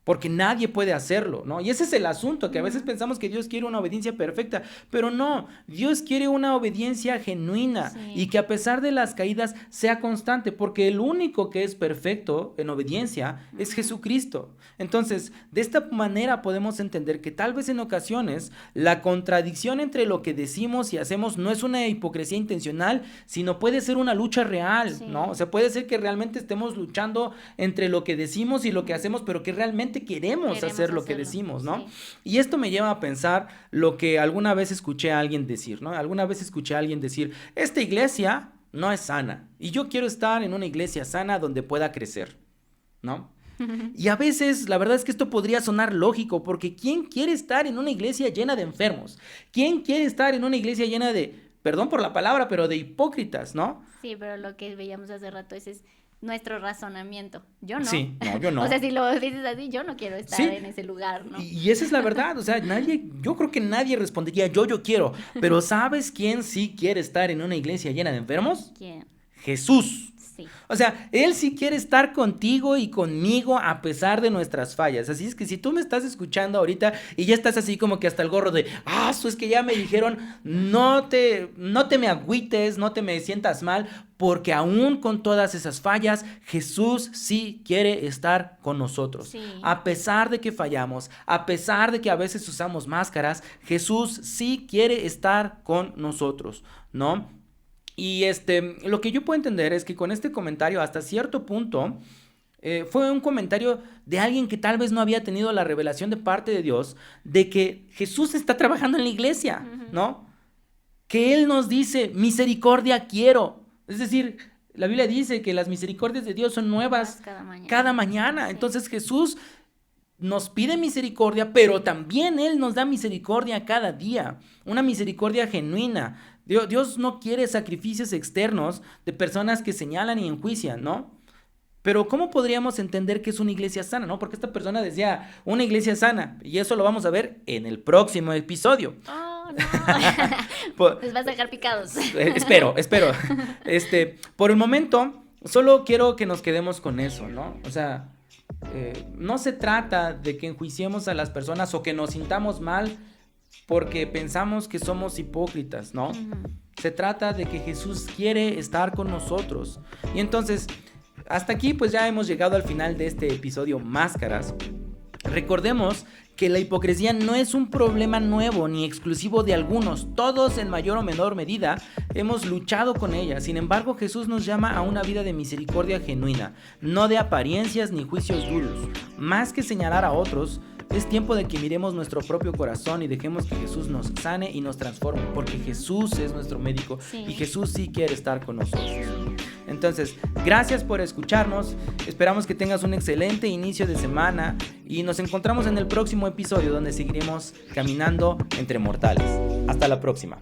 porque nadie puede hacerlo, ¿no? Y ese es el asunto, que a veces pensamos que Dios quiere una obediencia perfecta, pero no, Dios quiere una obediencia genuina y que a pesar de las caídas sea constante, porque el único que es perfecto en obediencia es Jesucristo. Entonces, de esta manera podemos entender que tal vez en ocasiones la contradicción entre lo que decimos y hacemos no es una hipocresía intencional, sino puede ser una lucha real, ¿no? O sea, puede ser que realmente estemos luchando entre lo que decimos y lo que hacemos, pero que realmente queremos hacer lo que decimos, ¿no? Sí. Y esto me lleva a pensar lo que alguna vez escuché a alguien decir, ¿no? Alguna vez escuché a alguien decir, esta iglesia no es sana y yo quiero estar en una iglesia sana donde pueda crecer, ¿no? Y a veces la verdad es que esto podría sonar lógico, porque ¿quién quiere estar en una iglesia llena de enfermos? ¿Quién quiere estar en una iglesia llena de, perdón por la palabra, pero de hipócritas, ¿no? Sí, pero lo que veíamos hace rato es nuestro razonamiento. Yo no. Sí, no, yo no. O sea, si lo dices así, yo no quiero estar en ese lugar, ¿no? Y esa es la verdad, o sea, yo creo que nadie respondería yo quiero, pero ¿sabes quién sí quiere estar en una iglesia llena de enfermos? ¿Quién? Jesús. Sí. O sea, Él sí quiere estar contigo y conmigo a pesar de nuestras fallas. Así es que si tú me estás escuchando ahorita y ya estás así como que hasta el gorro de, eso es que ya me dijeron, no te me agüites, no te me sientas mal, porque aún con todas esas fallas, Jesús sí quiere estar con nosotros. Sí. A pesar de que fallamos, a pesar de que a veces usamos máscaras, Jesús sí quiere estar con nosotros, ¿no? Y lo que yo puedo entender es que con este comentario, hasta cierto punto, fue un comentario de alguien que tal vez no había tenido la revelación de parte de Dios de que Jesús está trabajando en la iglesia, ¿no? Que Él nos dice, misericordia quiero. Es decir, la Biblia dice que las misericordias de Dios son nuevas cada mañana. Sí. Entonces Jesús nos pide misericordia, pero también Él nos da misericordia cada día, una misericordia genuina. Dios no quiere sacrificios externos de personas que señalan y enjuician, ¿no? Pero ¿cómo podríamos entender que es una iglesia sana, no? Porque esta persona decía una iglesia sana, y eso lo vamos a ver en el próximo episodio. Oh, no. Les vas a dejar picados. Espero. Por el momento, solo quiero que nos quedemos con eso, ¿no? O sea, no se trata de que enjuiciemos a las personas o que nos sintamos mal porque pensamos que somos hipócritas, ¿no? Se trata de que Jesús quiere estar con nosotros. Y entonces, hasta aquí pues ya hemos llegado al final de este episodio Máscaras. Recordemos que la hipocresía no es un problema nuevo ni exclusivo de algunos. Todos en mayor o menor medida hemos luchado con ella. Sin embargo, Jesús nos llama a una vida de misericordia genuina, no de apariencias ni juicios duros. Más que señalar a otros, es tiempo de que miremos nuestro propio corazón y dejemos que Jesús nos sane y nos transforme, porque Jesús es nuestro médico y Jesús sí quiere estar con nosotros. Entonces, gracias por escucharnos, esperamos que tengas un excelente inicio de semana y nos encontramos en el próximo episodio donde seguiremos caminando entre mortales. Hasta la próxima.